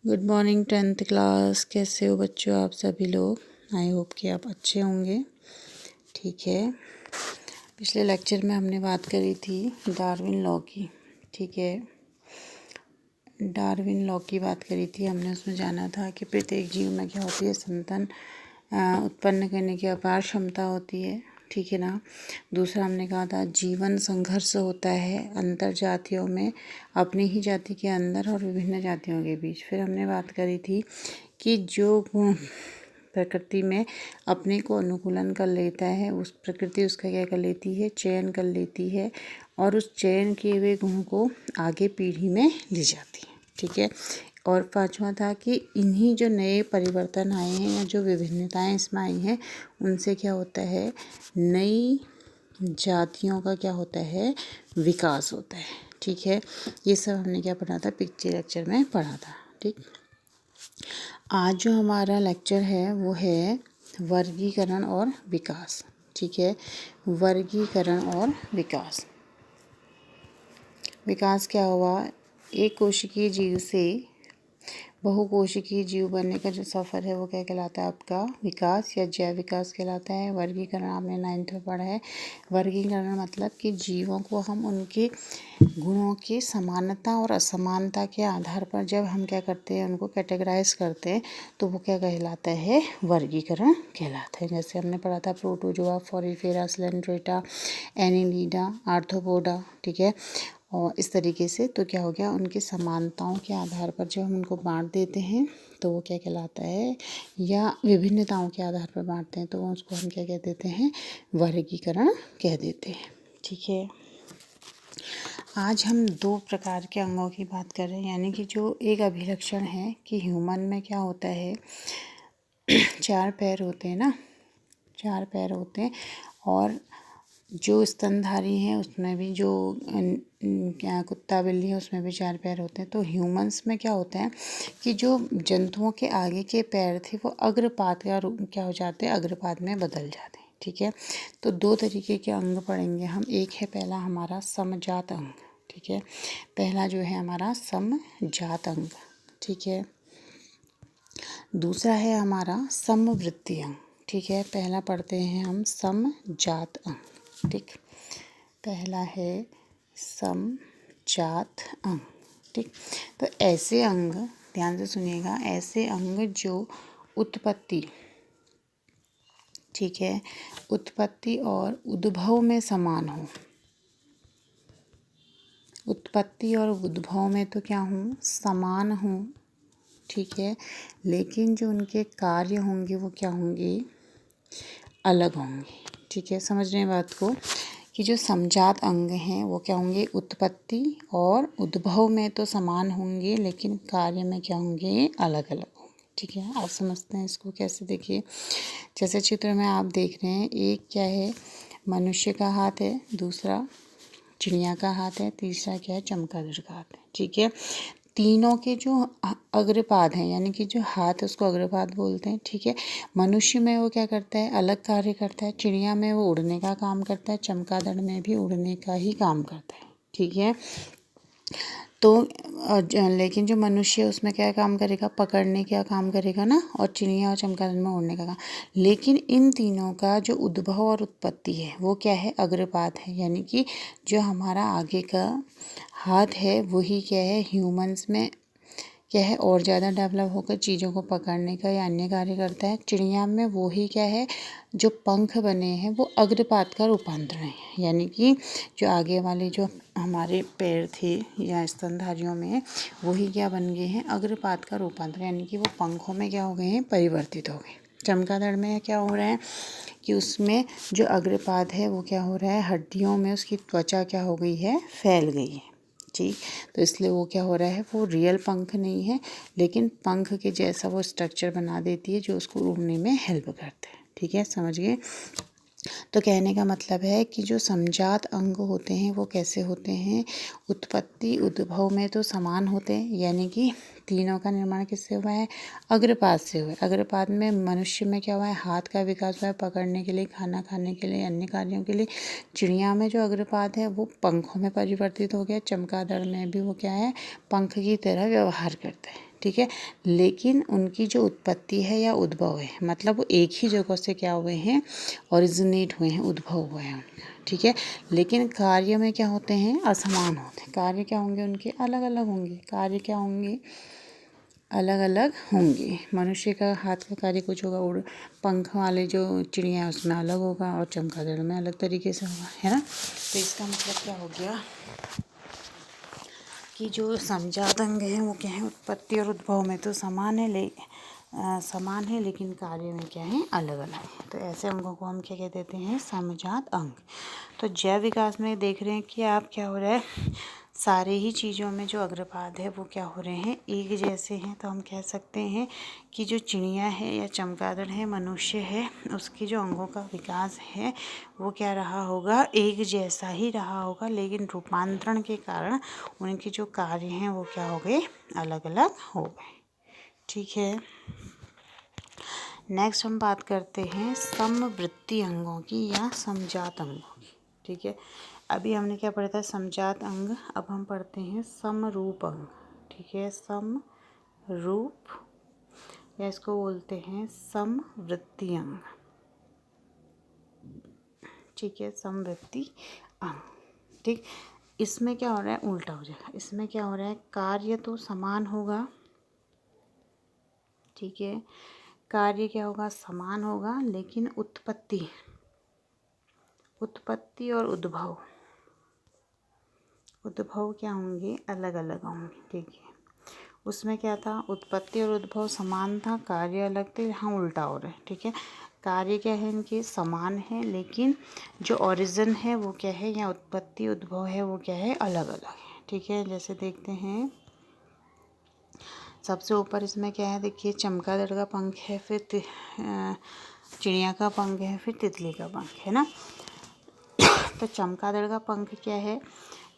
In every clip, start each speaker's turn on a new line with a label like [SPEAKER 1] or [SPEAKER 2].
[SPEAKER 1] Good morning 10th class. कैसे हो बच्चों आप सभी लोग। आई होप कि आप अच्छे होंगे। ठीक है, पिछले लेक्चर में हमने बात करी थी डार्विन लॉ की। ठीक है, डार्विन लॉ की बात करी थी हमने। उसमें जाना था कि प्रत्येक जीव में क्या होती है, संतान उत्पन्न करने की अपार क्षमता होती है। ठीक है ना। दूसरा हमने कहा था जीवन संघर्ष होता है अंतर जातियों में, अपनी ही जाति के अंदर और विभिन्न जातियों के बीच। फिर हमने बात करी थी कि जो गुण प्रकृति में अपने को अनुकूलन कर लेता है, उस प्रकृति उसका क्या कर लेती है, चयन कर लेती है और उस चयन किए हुए गुण को आगे पीढ़ी में ले जाती है। ठीक है। और पांचवा था कि इन्हीं जो नए परिवर्तन आए हैं या जो विभिन्नताएं इसमें आई हैं, उनसे क्या होता है, नई जातियों का क्या होता है, विकास होता है। ठीक है, ये सब हमने क्या पढ़ा था, पिछले लेक्चर में पढ़ा था। ठीक, आज जो हमारा लेक्चर है वो है वर्गीकरण और विकास। ठीक है, वर्गीकरण और विकास। विकास क्या हुआ, एक कोशिकीय जीव से बहुकोशिकीय जीव बनने का जो सफ़र है वो क्या कहलाता है, आपका विकास या जैव विकास कहलाता है। वर्गीकरण आपने 9th में पढ़ा है। वर्गीकरण मतलब कि जीवों को हम उनके गुणों की समानता और असमानता के आधार पर जब हम क्या करते हैं, उनको कैटेगराइज करते हैं, तो वो क्या कहलाता है, वर्गीकरण कहलाता है। जैसे हमने पढ़ा था प्रोटोजोआ, फॉरिफेरा, स्लेंड्रेटा, एनिलीडा, आर्थ्रोपोडा। ठीक है, और इस तरीके से तो क्या हो गया, उनकी समानताओं के आधार पर जब हम उनको बांट देते हैं तो वो क्या कहलाता है, या विभिन्नताओं के आधार पर बांटते हैं तो उसको हम क्या कह देते हैं, वर्गीकरण कह देते हैं। ठीक है, आज हम दो प्रकार के अंगों की बात कर रहे हैं, यानी कि जो एक अभिलक्षण है कि ह्यूमन में क्या होता है, 4 पैर होते हैं ना, 4 पैर होते हैं, और जो स्तनधारी हैं उसमें भी, जो क्या कुत्ता बिल्ली है उसमें भी 4 पैर होते हैं। तो ह्यूमंस में क्या होता है कि जो जंतुओं के आगे के पैर थे वो अग्रपाद का रूप क्या हो जाते हैं, अग्रपाद में बदल जाते हैं। ठीक है, तो 2 तरीके के अंग पढ़ेंगे हम। एक है पहला हमारा समजात अंग। ठीक है, पहला जो है हमारा समजात अंग। ठीक है, दूसरा है हमारा समवृत्ति अंग। ठीक है, पहला पढ़ते हैं हम समजात अंग। ठीक, पहला है समजात अंग। ठीक, तो ऐसे अंग, ध्यान से सुनिएगा, ऐसे अंग जो उत्पत्ति, ठीक है, उत्पत्ति और उद्भव में समान हो। उत्पत्ति और उद्भव में तो क्या हूँ, समान हूँ। ठीक है, लेकिन जो उनके कार्य होंगे वो क्या होंगे, अलग होंगे। ठीक है, समझ रहे हैं बात को, कि जो समजात अंग हैं वो क्या होंगे, उत्पत्ति और उद्भव में तो समान होंगे लेकिन कार्य में क्या होंगे, अलग अलग होंगे। ठीक है, आप समझते हैं इसको कैसे, देखिए जैसे चित्र में आप देख रहे हैं, एक क्या है, मनुष्य का हाथ है, दूसरा चिड़िया का हाथ है, तीसरा क्या है, चमगादड़ का हाथ है। ठीक है, तीनों के जो अग्रपाद हैं, यानी कि जो हाथ है उसको अग्रपाद बोलते हैं। ठीक है, मनुष्य में वो क्या करता है, अलग कार्य करता है, चिड़िया में वो उड़ने का काम करता है, चमगादड़ में भी उड़ने का ही काम करता है। ठीक है, तो लेकिन जो मनुष्य है उसमें क्या काम करेगा, पकड़ने का काम करेगा ना, और चिड़िया और चमगादड़ में उड़ने का काम। लेकिन इन तीनों का जो उद्भव और उत्पत्ति है वो क्या है, अग्रपाद है, यानी कि जो हमारा आगे का हाथ है वही क्या है, ह्यूमंस में क्या है, और ज़्यादा डेवलप होकर चीज़ों को पकड़ने का या अन्य कार्य करता है। चिड़िया में वो ही क्या है, जो पंख बने हैं वो अग्रपाद का रूपांतरण है, यानी कि जो आगे वाले जो हमारे पैर थे या स्तनधारियों में, वही क्या बन गए हैं, अग्रपाद का रूपांतरण, यानी कि वो पंखों में क्या हो गए हैं, परिवर्तित हो गए। चमगादड़ में क्या हो रहा है कि उसमें जो अग्रपाद है वो क्या हो रहा है, हड्डियों में उसकी त्वचा क्या हो गई है, फैल गई है। ठीक, तो इसलिए वो क्या हो रहा है, वो रियल पंख नहीं है लेकिन पंख के जैसा वो स्ट्रक्चर बना देती है जो उसको उड़ने में हेल्प करता है। ठीक है, समझ गए। तो कहने का मतलब है कि जो समजात अंग होते हैं वो कैसे होते हैं, उत्पत्ति उद्भव में तो समान होते हैं, यानी कि तीनों का निर्माण किससे हुआ है, अग्रपाद से हुआ है। अग्रपाद में मनुष्य में क्या हुआ है, हाथ का विकास हुआ है, पकड़ने के लिए, खाना खाने के लिए, अन्य कार्यों के लिए। चिड़िया में जो अग्रपाद है वो पंखों में परिवर्तित हो गया। चमगादड़ में भी वो क्या है, पंख की तरह व्यवहार करता है। ठीक है, लेकिन उनकी जो उत्पत्ति है या उद्भव है, मतलब वो एक ही जगह से क्या हुए हैं, ओरिजिनेट हुए हैं, उद्भव हुए हैं उनका, ठीक है। लेकिन कार्य में क्या होते हैं, असमान होते हैं। कार्य क्या होंगे उनके, अलग अलग होंगे। कार्य क्या होंगे, अलग अलग होंगे। मनुष्य का हाथ का कार्य कुछ होगा, उड़ पंख वाले जो चिड़िया है उसमें अलग होगा, और चमगादड़ में अलग तरीके से होगा, है ना। तो इसका मतलब क्या हो गया कि जो समजात अंग है वो क्या है, उत्पत्ति और उद्भव में तो समान है, लेकिन कार्य में क्या है, अलग अलग है। तो ऐसे अंगों को हम क्या कह देते हैं, समजात अंग। तो जैव विकास में देख रहे हैं कि आप क्या हो रहा है, सारे ही चीज़ों में जो अग्रपाद है वो क्या हो रहे हैं, एक जैसे हैं। तो हम कह सकते हैं कि जो चिड़िया है या चमगादड़ है, मनुष्य है, उसकी जो अंगों का विकास है वो क्या रहा होगा, एक जैसा ही रहा होगा, लेकिन रूपांतरण के कारण उनके जो कार्य हैं वो क्या हो गए, अलग अलग हो गए, ठीक है। नेक्स्ट हम बात करते हैं समवृत्ति अंगों की या समजात अंगों की, ठीक है। अभी हमने क्या पढ़ा था, समजात अंग, अब हम पढ़ते हैं समरूप अंग, ठीक है। समरूप या इसको बोलते हैं समवृत्ति अंग, ठीक है, समवृत्ति अंग, ठीक। इसमें क्या हो रहा है, उल्टा हो जाएगा। इसमें क्या हो रहा है, कार्य तो समान होगा, ठीक है, कार्य क्या होगा, समान होगा, लेकिन उत्पत्ति और उद्भव क्या होंगे, अलग अलग होंगे, ठीक है। उसमें क्या था, उत्पत्ति और उद्भव समान था, कार्य अलग थे, यहाँ उल्टा हो रहा है, ठीक है। कार्य क्या है, इनके समान है, लेकिन जो ओरिजिन है वो क्या है, या उत्पत्ति उद्भव है वो क्या है, अलग अलग है, ठीक है। जैसे देखते हैं, सबसे ऊपर इसमें क्या है, देखिए चमगादड़ का पंख है, फिर चिड़िया का पंख है, फिर तितली का पंख है ना। तो चमगादड़ का पंख क्या है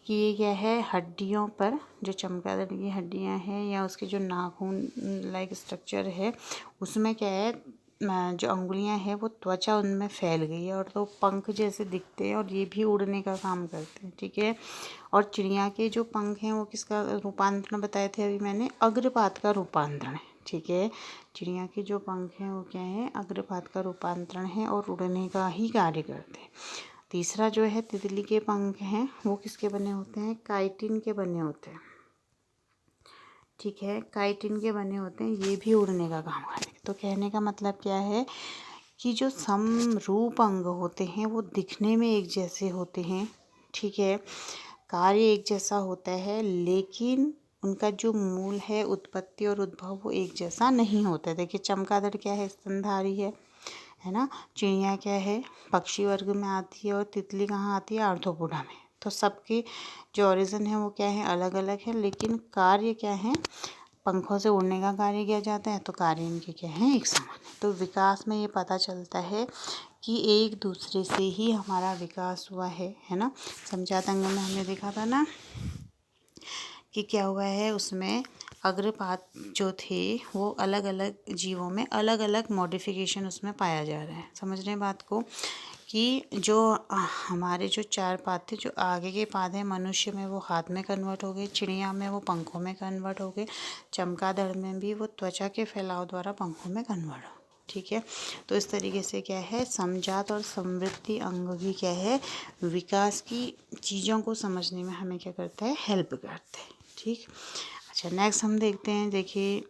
[SPEAKER 1] कि ये क्या है, हड्डियों पर, जो चमगादड़ की हड्डियां हैं या उसके जो नाखून लाइक स्ट्रक्चर है, उसमें क्या है, जो अंगुलियां हैं वो त्वचा उनमें फैल गई है, और तो पंख जैसे दिखते हैं, और ये भी उड़ने का काम करते हैं, ठीक है। और चिड़िया के जो पंख हैं वो किसका रूपांतरण बताए थे अभी मैंने, अग्रपात का रूपांतरण है, ठीक है। चिड़िया के जो पंख हैं वो क्या है, अग्रपात का रूपांतरण है, और उड़ने का ही कार्य करते हैं। तीसरा जो है, तितली के पंख हैं, वो किसके बने होते हैं, काइटिन के बने होते हैं, ठीक है, काइटिन के बने होते हैं, ये भी उड़ने का काम करते हैं। तो कहने का मतलब क्या है कि जो समरूप अंग होते हैं वो दिखने में एक जैसे होते हैं, ठीक है, कार्य एक जैसा होता है, लेकिन उनका जो मूल है, उत्पत्ति और उद्भव, वो एक जैसा नहीं होता है। देखिए चमगादड़ क्या है, स्तनधारी है ना। चिड़िया क्या है, पक्षी वर्ग में आती है, और तितली कहाँ आती है, आर्थ्रोपोडा में। तो सबके जो ओरिजिन है वो क्या है, अलग अलग है, लेकिन कार्य क्या है, पंखों से उड़ने का कार्य किया जाता है, तो कार्य इनके क्या है, एक समान है। तो विकास में ये पता चलता है कि एक दूसरे से ही हमारा विकास हुआ है ना। समजात अंग में हमने देखा था ना कि क्या हुआ है, उसमें अग्रपात जो थे वो अलग अलग जीवों में अलग अलग मॉडिफिकेशन उसमें पाया जा रहा है। समझ रहे हैं बात को, कि जो हमारे जो चार पाद थे, जो आगे के पाद हैं, मनुष्य में वो हाथ में कन्वर्ट हो गए, चिड़िया में वो पंखों में कन्वर्ट हो गए, चमगादड़ में भी वो त्वचा के फैलाव द्वारा पंखों में कन्वर्ट हो, ठीक है। तो इस तरीके से क्या है, समजात और समवृत्ति अंग भी क्या है, विकास की चीज़ों को समझने में हमें क्या करता है, हेल्प करते हैं, ठीक। अच्छा नेक्स्ट हम देखते हैं, देखिए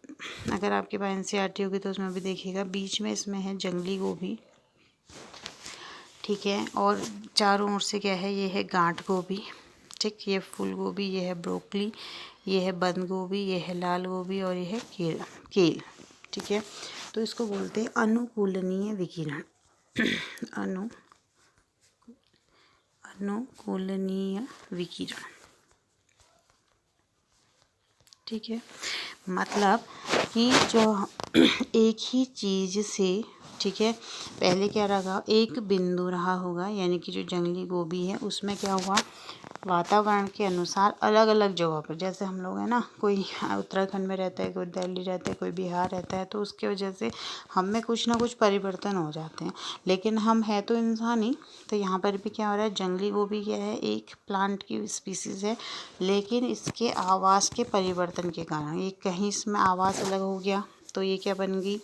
[SPEAKER 1] अगर आपके पास एनसीईआरटी होगी तो उसमें भी देखिएगा, बीच में इसमें है जंगली गोभी, ठीक है, और चारों ओर से क्या है, ये है गांठ गोभी, ठीक, ये फूल गोभी, ये है ब्रोकली, ये है बंद गोभी, ये है लाल गोभी, और ये है केल, ठीक है। तो इसको बोलते हैं अनुकूलनीय विकिरण, अनुकूलनीय विकिरण, ठीक है। मतलब कि जो एक ही चीज़ से, ठीक है, पहले क्या रहा, एक बिंदु रहा होगा, यानी कि जो जंगली गोभी है उसमें क्या हुआ, वातावरण के अनुसार अलग अलग जगहों पर, जैसे हम लोग हैं ना, कोई उत्तराखंड में रहता है, कोई दिल्ली रहता है, कोई बिहार रहता है, तो उसकी वजह से हम में कुछ ना कुछ परिवर्तन हो जाते हैं। लेकिन हम है तो इंसान ही, तो यहाँ पर भी क्या हो रहा है, जंगली गोभी क्या है, एक प्लांट की स्पीसीज़ है, लेकिन इसके आवास के परिवर्तन के कारण ये कहीं इसमें आवास अलग हो गया, तो ये क्या बन गई,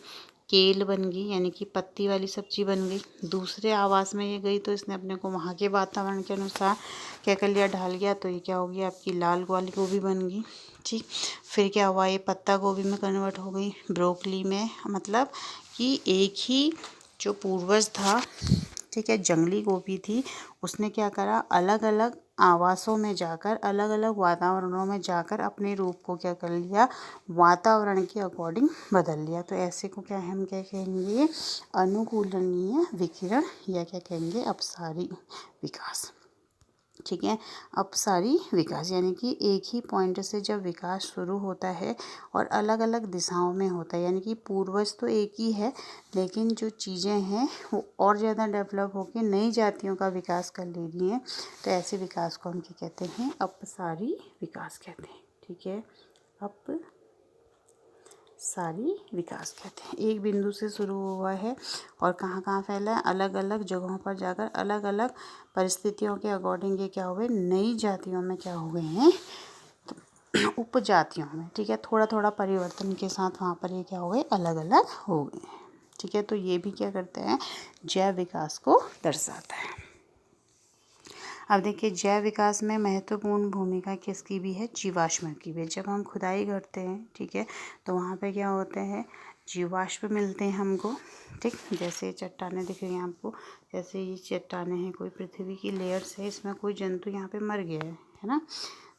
[SPEAKER 1] केल बन गई, यानी कि पत्ती वाली सब्जी बन गई। दूसरे आवास में ये गई तो इसने अपने को वहाँ के वातावरण के अनुसार क्या कर लिया, ढाल गया, तो ये क्या हो गया, आपकी लाल वाली गोभी बन गई। ठीक, फिर क्या हुआ, ये पत्ता गोभी में कन्वर्ट हो गई, ब्रोकली में, मतलब कि एक ही जो पूर्वज था, ठीक है, जंगली गोभी थी, उसने क्या करा, अलग अलग आवासों में जाकर, अलग अलग वातावरणों में जाकर अपने रूप को क्या कर लिया, वातावरण के अकॉर्डिंग बदल लिया। तो ऐसे को क्या हम क्या कहेंगे, अनुकूलनीय विकिरण, या क्या कहेंगे, अपसारी विकास। ठीक है, अपसारी विकास, यानी कि एक ही पॉइंट से जब विकास शुरू होता है और अलग अलग दिशाओं में होता है, यानी कि पूर्वज तो एक ही है, लेकिन जो चीज़ें हैं वो और ज़्यादा डेवलप होकर नई जातियों का विकास कर ले रही हैं, तो ऐसे विकास को हम क्या कहते हैं, अपसारी विकास कहते हैं। ठीक है, अपसारी विकास कहते हैं। एक बिंदु से शुरू हुआ है और कहाँ कहाँ फैला है, अलग अलग जगहों पर जाकर अलग अलग परिस्थितियों के अकॉर्डिंग ये क्या हुए, नई जातियों में क्या हो गए हैं, तो उपजातियों में। ठीक है, थोड़ा थोड़ा परिवर्तन के साथ वहाँ पर ये क्या हो गए, अलग अलग हो गए हैं। ठीक है, तो ये भी क्या करते हैं, जैव विकास को दर्शाता है। अब देखिए, जैव विकास में महत्वपूर्ण भूमिका किसकी भी है, जीवाश्म की भी। जब हम खुदाई करते हैं, ठीक है, तो वहाँ पे क्या होते हैं, जीवाश्म मिलते हैं हमको। ठीक, जैसे चट्टानें दिख रही हैं आपको, जैसे ये चट्टानें हैं, कोई पृथ्वी की लेयर्स है, इसमें कोई जंतु यहाँ पे मर गया है ना।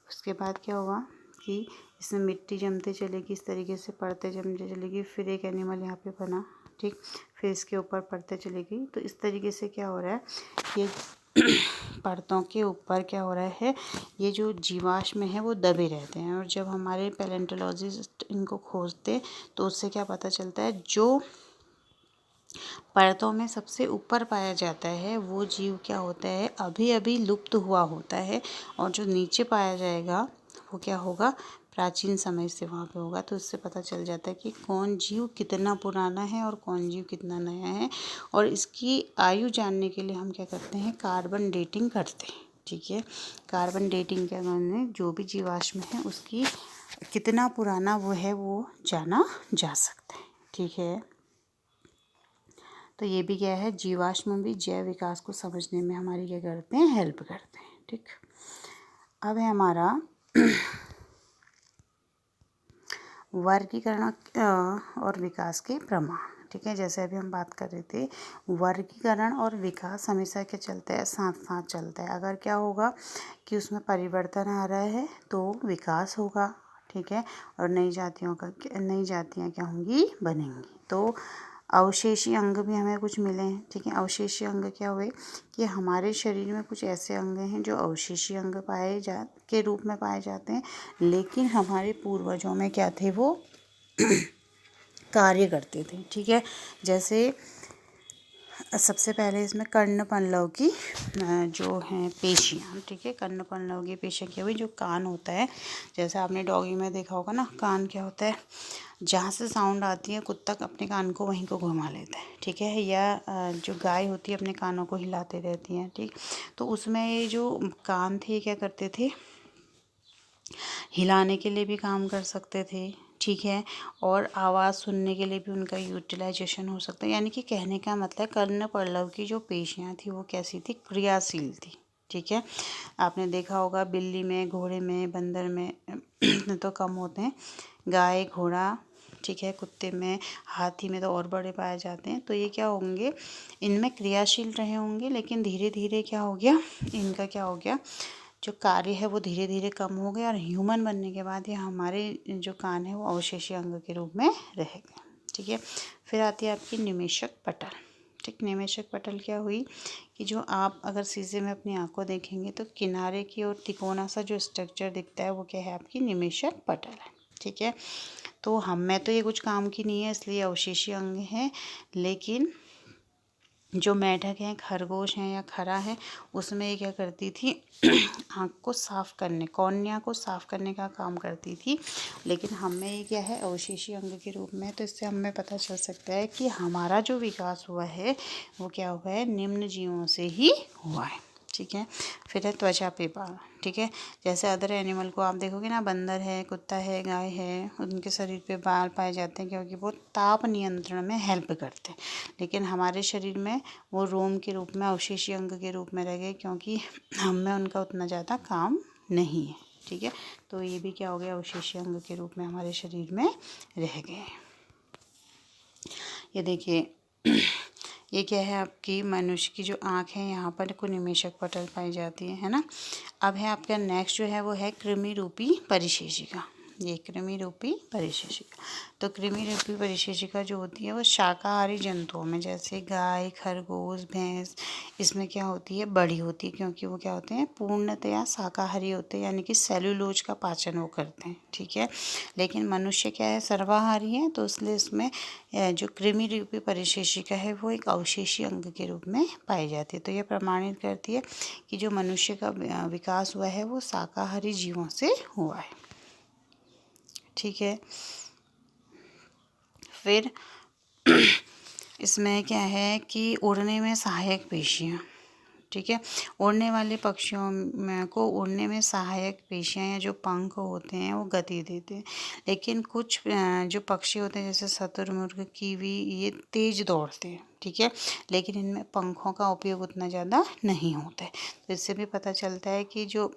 [SPEAKER 1] उसके बाद क्या हुआ कि इसमें मिट्टी जमते चलेगी, इस तरीके से परतें जमते चलेगी, फिर एक एनिमल यहाँ पे बना। ठीक, फिर इसके ऊपर परतें चलेगी, तो इस तरीके से क्या हो रहा है, ये परतों के ऊपर क्या हो रहा है, ये जो जीवाश्म है वो दबे रहते हैं। और जब हमारे पैलेंटोलॉजिस्ट इनको खोजते हैं तो उससे क्या पता चलता है, जो परतों में सबसे ऊपर पाया जाता है वो जीव क्या होता है, अभी अभी लुप्त हुआ होता है, और जो नीचे पाया जाएगा वो क्या होगा, प्राचीन समय से वहाँ पे होगा। तो इससे पता चल जाता है कि कौन जीव कितना पुराना है और कौन जीव कितना नया है। और इसकी आयु जानने के लिए हम क्या करते हैं, कार्बन डेटिंग करते हैं। ठीक है, कार्बन डेटिंग क्या करते हैं, जो भी जीवाश्म है उसकी कितना पुराना वो है वो जाना जा सकता है। ठीक है, तो ये भी क्या है, जीवाश्म भी जैव विकास को समझने में हमारी क्या करते हैं, हेल्प करते हैं। ठीक, अब है हमारा वर्गीकरण और विकास के प्रमाण। ठीक है, जैसे अभी हम बात कर रहे थे, वर्गीकरण और विकास हमेशा क्या चलता है, साथ साथ चलता है। अगर क्या होगा कि उसमें परिवर्तन आ रहा है तो विकास होगा। ठीक है, और नई जातियाँ क्या होंगी, बनेंगी। तो अवशेषी अंग भी हमें कुछ मिले हैं। ठीक है, अवशेषी अंग क्या हुए कि हमारे शरीर में कुछ ऐसे अंग हैं जो अवशेषी अंग के रूप में पाए जाते हैं, लेकिन हमारे पूर्वजों में क्या थे, वो कार्य करते थे। ठीक है, जैसे सबसे पहले इसमें कर्णपल्लव की जो हैं पेशियाँ। ठीक है, कर्णपल्लव की पेशियाँ क्या हुई, जो कान होता है, जैसे आपने डॉगी में देखा होगा ना, कान क्या होता है, जहाँ से साउंड आती है कुत्ता अपने कान को वहीं को घुमा लेता है। ठीक है, या जो गाय होती है अपने कानों को हिलाते रहती हैं। ठीक, तो उसमें ये जो कान थे क्या करते थे, हिलाने के लिए भी काम कर सकते थे। ठीक है, और आवाज़ सुनने के लिए भी उनका यूटिलाइजेशन हो सकता है। यानी कि कहने का मतलब, कर्णपल्लव की जो पेशियाँ थी वो कैसी थी, क्रियाशील थी। ठीक है, आपने देखा होगा बिल्ली में, घोड़े में, बंदर में तो कम होते हैं, गाय, घोड़ा, ठीक है, कुत्ते में, हाथी में तो और बड़े पाए जाते हैं। तो ये क्या होंगे, इनमें क्रियाशील रहे होंगे, लेकिन धीरे धीरे क्या हो गया, इनका क्या हो गया, जो कार्य है वो धीरे धीरे कम हो गया, और ह्यूमन बनने के बाद ये हमारे जो कान है वो अवशेषी अंग के रूप में रह गए। ठीक है, फिर आती है आपकी निमेशक पटल। ठीक, निमेशक पटल क्या हुई कि जो आप अगर शीशे में अपनी आँख को देखेंगे तो किनारे की ओर तिकोना सा जो स्ट्रक्चर दिखता है वो क्या है, आपकी निमेशक पटल है। ठीक है, तो हम में तो ये कुछ काम की नहीं है, इसलिए अवशेषी अंग है, लेकिन जो मेंढक हैं, खरगोश हैं या खरा है, उसमें ये क्या करती थी आँख को साफ करने, कॉर्निया को साफ करने का काम करती थी। लेकिन हमें ये क्या है अवशेषी अंग के रूप में। तो इससे हमें पता चल सकता है कि हमारा जो विकास हुआ है वो क्या हुआ है, निम्न जीवों से ही हुआ है। ठीक है। फिर है त्वचा पे बाल। ठीक है। जैसे अदर एनिमल को आप देखोगे ना, बंदर है, कुत्ता है, गाय है, उनके शरीर पे बाल पाए जाते हैं क्योंकि वो ताप नियंत्रण में हेल्प करते हैं। लेकिन हमारे शरीर में वो रोम के रूप में, अवशेषी अंग के रूप में रह गए क्योंकि हम में उनका उतना ज़्यादा काम नहीं है। ठीक है। तो ये भी क्या हो गया, अवशेषी अंग के रूप में हमारे शरीर में रह गए। ये देखिए ये क्या है, आपकी मनुष्य की जो आँख है यहाँ पर को निमेशक पटल पाई जाती है ना। अब है आपका नेक्स्ट जो है वो है कृमि रूपी परिशेषिका। ये कृमि रूपी परिशेषिका। तो कृमि रूपी परिशेषिका जो होती है वो शाकाहारी जंतुओं में, जैसे गाय, खरगोश, भैंस, इसमें क्या होती है, बड़ी होती है क्योंकि वो क्या होते हैं, पूर्णतया शाकाहारी होते हैं, यानी कि सेल्यूलोज का पाचन वो करते हैं। ठीक है। लेकिन मनुष्य क्या है, सर्वाहारी है, तो इसलिए इसमें जो कृमि रूपी परिशेषिका है वो एक अवशेषी अंग के रूप में पाई जाती है। तो ये प्रमाणित करती है कि जो मनुष्य का विकास हुआ है वो शाकाहारी जीवों से हुआ है। ठीक है। फिर इसमें क्या है कि उड़ने में सहायक पेशियाँ। ठीक है। उड़ने वाले पक्षियों को उड़ने में सहायक पेशियाँ या जो पंख होते हैं वो गति देते हैं। लेकिन कुछ जो पक्षी होते हैं जैसे शुतुरमुर्ग, कीवी, ये तेज दौड़ते हैं। ठीक है। लेकिन इनमें पंखों का उपयोग उतना ज़्यादा नहीं होता है। तो इससे भी पता चलता है कि जो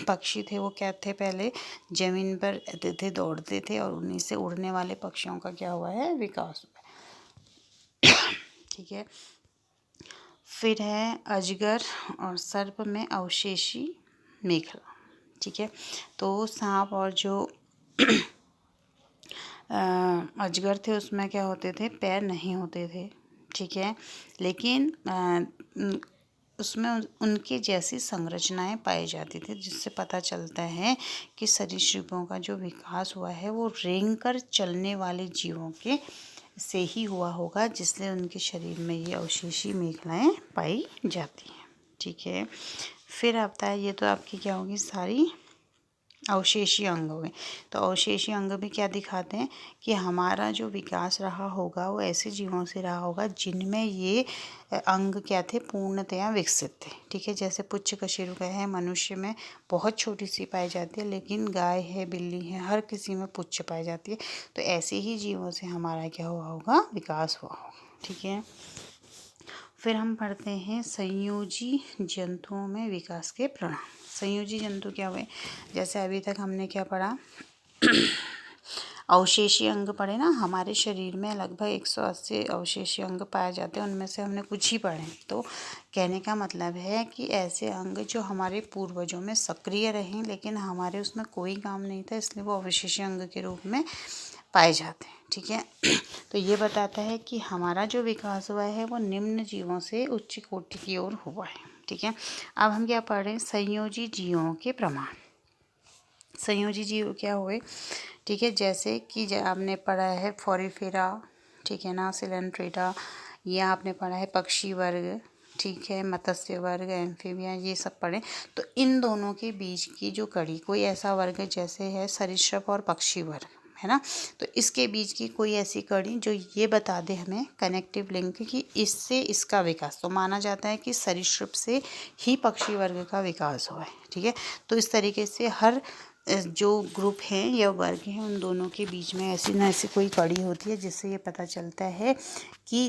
[SPEAKER 1] पक्षी थे वो क्या थे, पहले ज़मीन पर रहते थे, दौड़ते थे, और उन्हीं से उड़ने वाले पक्षियों का क्या हुआ है, विकास हुआ है। ठीक है। फिर है अजगर और सर्प में अवशेषी मेखला। ठीक है। तो सांप और जो अजगर थे उसमें क्या होते थे, पैर नहीं होते थे। ठीक है। लेकिन उसमें उनकी जैसी संरचनाएं पाई जाती थी, जिससे पता चलता है कि सरीसृपों का जो विकास हुआ है वो रेंग कर चलने वाले जीवों के से ही हुआ होगा, जिससे उनके शरीर में ये अवशेषी मेखलाएं पाई जाती हैं। ठीक है। फिर आता है, ये तो आपकी क्या होगी, सारी अवशेषी अंग हो गए। तो अवशेषी अंग भी क्या दिखाते हैं कि हमारा जो विकास रहा होगा वो ऐसे जीवों से रहा होगा जिनमें ये अंग क्या थे, पूर्णतया विकसित थे। ठीक है। जैसे पुच्छ कशेरुका है, मनुष्य में बहुत छोटी सी पाई जाती है, लेकिन गाय है, बिल्ली है, हर किसी में पुच्छ पाई जाती है। तो ऐसे ही जीवों से हमारा क्या हुआ होगा, विकास हुआ होगा। ठीक है। फिर हम पढ़ते हैं संयोजी जंतुओं में विकास के प्रमाण। संयोजी जंतु क्या हुए, जैसे अभी तक हमने क्या पढ़ा, अवशेषी अंग पढ़े ना। हमारे शरीर में लगभग 180 अवशेषी अंग पाए जाते हैं, उनमें से हमने कुछ ही पढ़े। तो कहने का मतलब है कि ऐसे अंग जो हमारे पूर्वजों में सक्रिय रहे लेकिन हमारे उसमें कोई काम नहीं था, इसलिए वो अवशेषी अंग के रूप में पाए जाते हैं। ठीक है। तो ये बताता है कि हमारा जो विकास हुआ है वो निम्न जीवों से उच्च कोटि की ओर हुआ है। ठीक है। अब हम क्या पढ़ रहे हैं, संयोजी जीवों के प्रमाण। संयोजी जीव क्या हुए, ठीक है, जैसे कि आपने पढ़ा है फोरिफेरा, ठीक है ना, सिलेंट्रेटा, या आपने पढ़ा है पक्षी वर्ग, ठीक है, मत्स्य वर्ग, एम्फीबिया, ये सब पढ़े। तो इन दोनों के बीच की जो कड़ी, कोई ऐसा वर्ग जैसे है सरीसृप और पक्षी वर्ग, है ना, तो इसके बीच की कोई ऐसी कड़ी जो ये बता दे हमें कनेक्टिव लिंक कि इससे इसका विकास, तो माना जाता है कि सरीसृप से ही पक्षी वर्ग का विकास हुआ है। ठीक है। तो इस तरीके से हर जो ग्रुप हैं या वर्ग हैं उन दोनों के बीच में ऐसी न ऐसी कोई कड़ी होती है जिससे ये पता चलता है कि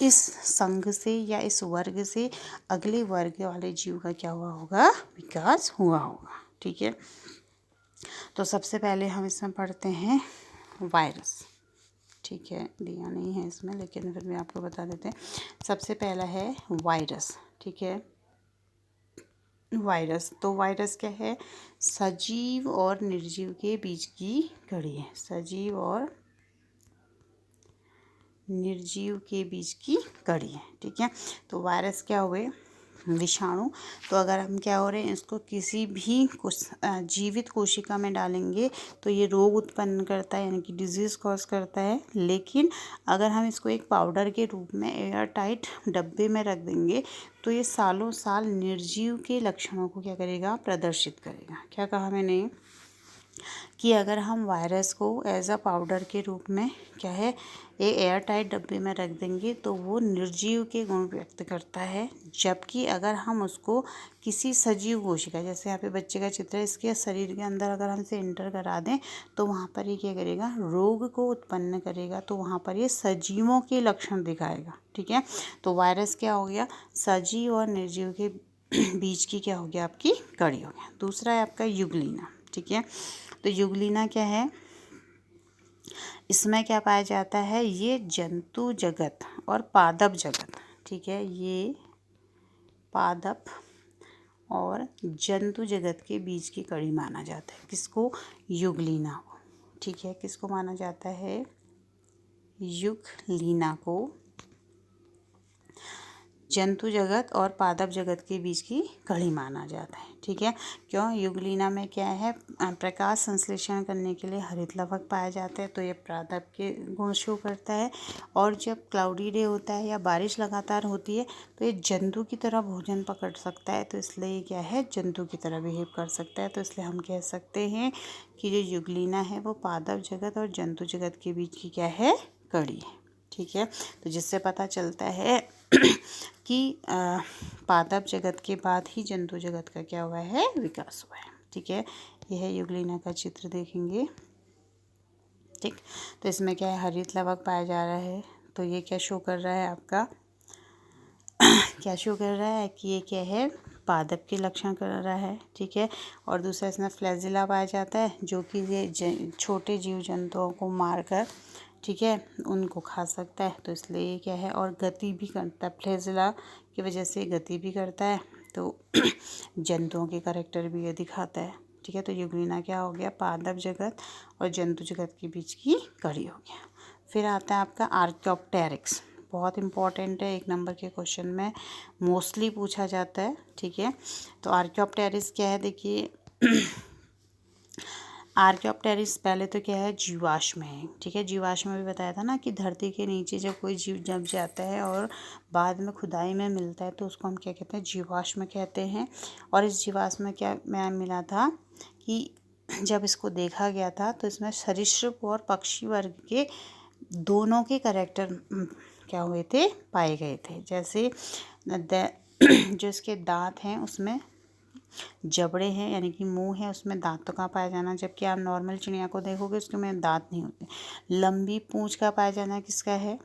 [SPEAKER 1] इस संघ से या इस वर्ग से अगले वर्ग वाले जीव का क्या हुआ होगा, विकास हुआ होगा। ठीक है। तो सबसे पहले हम इसमें पढ़ते हैं वायरस। ठीक है, दिया नहीं है इसमें लेकिन फिर भी आपको बता देते हैं। सबसे पहला है वायरस। ठीक है। वायरस, तो वायरस क्या है, सजीव और निर्जीव के बीच की कड़ी है। सजीव और निर्जीव के बीच की कड़ी है। ठीक है। तो वायरस क्या हुए, विषाणु। तो अगर हम क्या हो रहे हैं, इसको किसी भी जीवित कोशिका में डालेंगे तो ये रोग उत्पन्न करता है, यानी कि डिजीज़ कॉज करता है। लेकिन अगर हम इसको एक पाउडर के रूप में एयर टाइट डब्बे में रख देंगे तो ये सालों साल निर्जीव के लक्षणों को क्या करेगा, प्रदर्शित करेगा। क्या कहा मैंने कि अगर हम वायरस को एज अ पाउडर के रूप में क्या है, ये एयर टाइट डब्बे में रख देंगे तो वो निर्जीव के गुण व्यक्त करता है। जबकि अगर हम उसको किसी सजीव कोशिका, जैसे यहाँ पे बच्चे का चित्र है, इसके शरीर के अंदर अगर हम इसे इंटर करा दें तो वहाँ पर ये क्या करेगा, रोग को उत्पन्न करेगा। तो वहाँ पर ये सजीवों के लक्षण दिखाएगा। ठीक है, तो वायरस क्या हो गया, सजीव और निर्जीव के बीच की क्या हो गया, आपकी कड़ी हो गया। दूसरा है आपका युगलीना। ठीक है, तो युगलीना क्या है, इसमें क्या पाया जाता है, ये जंतु जगत और पादप जगत, ठीक है, ये पादप और जंतु जगत के बीच की कड़ी माना जाता है। किसको, युगलीना को। ठीक है, किसको माना जाता है, युगलीना को जंतु जगत और पादप जगत के बीच की कड़ी माना जाता है। ठीक है, क्यों, युगलीना में क्या है, प्रकाश संश्लेषण करने के लिए हरित लवक पाया जाता है, तो ये पादप के गुण शो करता है। और जब क्लाउडी डे होता है या बारिश लगातार होती है तो ये जंतु की तरह भोजन पकड़ सकता है, तो इसलिए ये क्या है, जंतु की तरह बिहेव कर सकता है। तो इसलिए हम कह सकते हैं कि जो युगलीना है वो पादप जगत और जंतु जगत के बीच की क्या है, कड़ी है। ठीक है, तो जिससे पता चलता है कि पादप जगत के बाद ही जंतु जगत का क्या हुआ है, विकास हुआ है। ठीक है, यह है युगलीना का चित्र देखेंगे। ठीक, तो इसमें क्या है, हरित लवक पाया जा रहा है। तो ये क्या शो कर रहा है आपका क्या शो कर रहा है कि ये क्या है, पादप के लक्षण कर रहा है। ठीक है, और दूसरा इसमें फ्लैजिला पाया जाता है, जो कि ये छोटे जीव जंतुओं को मारकर, ठीक है, उनको खा सकता है। तो इसलिए ये क्या है, और गति भी करता है, फ्लैजिला की वजह से गति भी करता है। तो जंतुओं के करैक्टर भी ये दिखाता है। ठीक है, तो युगलीना क्या हो गया, पादप जगत और जंतु जगत के बीच की कड़ी हो गया। फिर आता है आपका आर्क्योप्टेरिक्स, बहुत इंपॉर्टेंट है, 1 नंबर के क्वेश्चन में मोस्टली पूछा जाता है। ठीक है, तो आर्क्योप्टेरिक्स क्या है, देखिए आर्क्योप्टेरिक्स पहले तो क्या है, जीवाश्म है। ठीक है, जीवाश्म में भी बताया था ना कि धरती के नीचे जब कोई जीव जम जाता है और बाद में खुदाई में मिलता है तो उसको हम क्या कहते हैं, जीवाश्म कहते हैं। और इस जीवाश्म में क्या मैं मिला था कि जब इसको देखा गया था तो इसमें सरीसृप और पक्षी वर्ग के दोनों के करैक्टर क्या हुए थे, पाए गए थे। जैसे जो इसके दांत हैं उसमें जबड़े हैं, यानी कि मुंह है, उसमें दांतों का पाया जाना, जबकि आप नॉर्मल चिड़िया को देखोगे उसके में दांत नहीं होते। लंबी पूंछ का पाया जाना किसका है,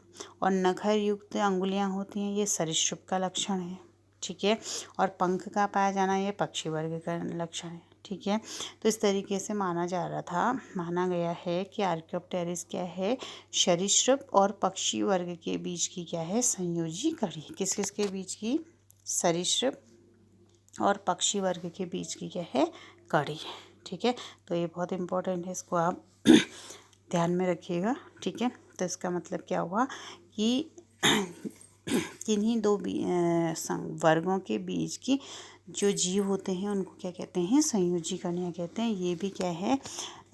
[SPEAKER 1] और नखर युक्त अंगुलियां होती हैं, ये सरीसृप का लक्षण है। ठीक है, और पंख का पाया जाना ये पक्षी वर्ग का लक्षण है। ठीक है, तो इस तरीके से माना गया है कि आर्क्योप्टेरिक्स क्या है, सरीसृप और पक्षी वर्ग के बीच की क्या है, संयोजी कड़ी। किस किस के बीच की, सरीसृप और पक्षी वर्ग के बीच की क्या है, कड़ी है। ठीक है, तो ये बहुत इंपॉर्टेंट है, इसको आप ध्यान में रखिएगा। ठीक है, तो इसका मतलब क्या हुआ कि किन्हीं दो वर्गों के बीच की जो जीव होते हैं उनको क्या कहते हैं, संयोजी कणियाँ कहते हैं। ये भी क्या है,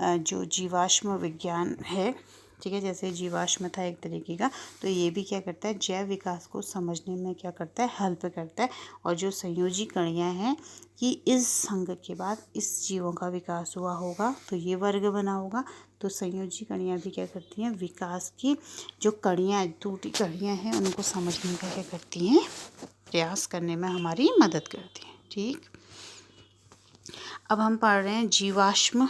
[SPEAKER 1] जो जीवाश्म विज्ञान है। ठीक है, जैसे जीवाश्म था एक तरीके का, तो ये भी क्या करता है, जैव विकास को समझने में क्या करता है, हेल्प करता है। और जो संयोजी कणियाँ हैं कि इस संघ के बाद इस जीवों का विकास हुआ होगा तो ये वर्ग बना होगा। तो संयोजी कणियाँ भी क्या करती हैं, विकास की जो कणियाँ, टूटी कणियाँ हैं उनको समझने का क्या करती हैं, प्रयास करने में हमारी मदद करती हैं। ठीक, अब हम पढ़ रहे हैं जीवाश्म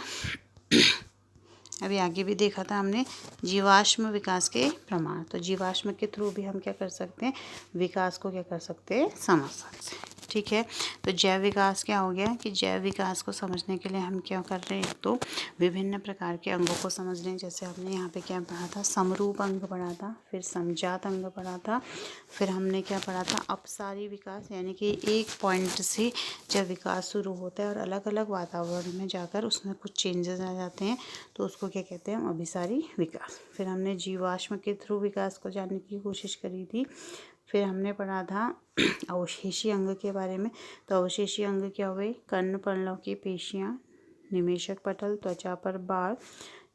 [SPEAKER 1] अभी आगे भी देखा था हमने जीवाश्म विकास के प्रमाण। तो जीवाश्म के थ्रू भी हम क्या कर सकते हैं, विकास को क्या कर सकते हैं, समझ सकते हैं। ठीक है, तो जैव विकास क्या हो गया कि जैव विकास को समझने के लिए हम क्या कर रहे हैं, तो विभिन्न प्रकार के अंगों को समझ रहे हैं। जैसे हमने यहाँ पे क्या पढ़ा था, समरूप अंग पढ़ा था, फिर समजात अंग पढ़ा था, फिर हमने क्या पढ़ा था, अपसारी विकास, यानी कि एक पॉइंट से जब विकास शुरू होता है और अलग अलग वातावरण में जाकर उसमें कुछ चेंजेस आ जाते हैं तो उसको क्या कहते हैं, अभिसारी विकास। फिर हमने जीवाश्म के थ्रू विकास को जानने की कोशिश करी थी। फिर हमने पढ़ा था अवशेषी अंग के बारे में। तो अवशेषी अंग क्या हुए? कर्ण, पर्णव की पेशियाँ, निमेशक पटल, त्वचा पर बाल,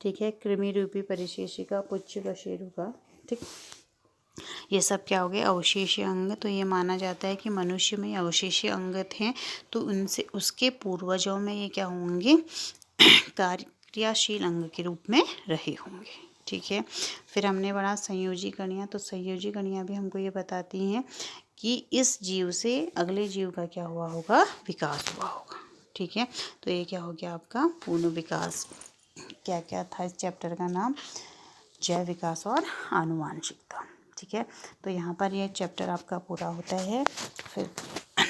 [SPEAKER 1] ठीक है, कृमि रूपी परिशेषिका, पुच्छ कशेरुका, ठीक। ये सब क्या हो गए? अवशेषीय अंग। तो ये माना जाता है कि मनुष्य में अवशेषीय अंग थे, तो उनसे उसके पूर्वजों में ये क्या होंगे? क्रियाशील अंग के रूप में रहे होंगे, ठीक है। फिर हमने पढ़ा संयोजी कणियाँ। तो संयोजी कणियाँ भी हमको ये बताती हैं कि इस जीव से अगले जीव का क्या हुआ होगा? विकास हुआ होगा, ठीक है। तो ये क्या हो गया आपका? पूर्ण विकास। क्या क्या था इस चैप्टर का नाम? जैव विकास और आनुवांशिकता, ठीक है। तो यहाँ पर ये चैप्टर आपका पूरा होता है। फिर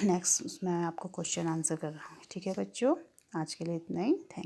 [SPEAKER 1] नेक्स्ट उसमें आपको क्वेश्चन आंसर कर रहा हूँ, ठीक है बच्चों। आज के लिए इतना ही। थैंक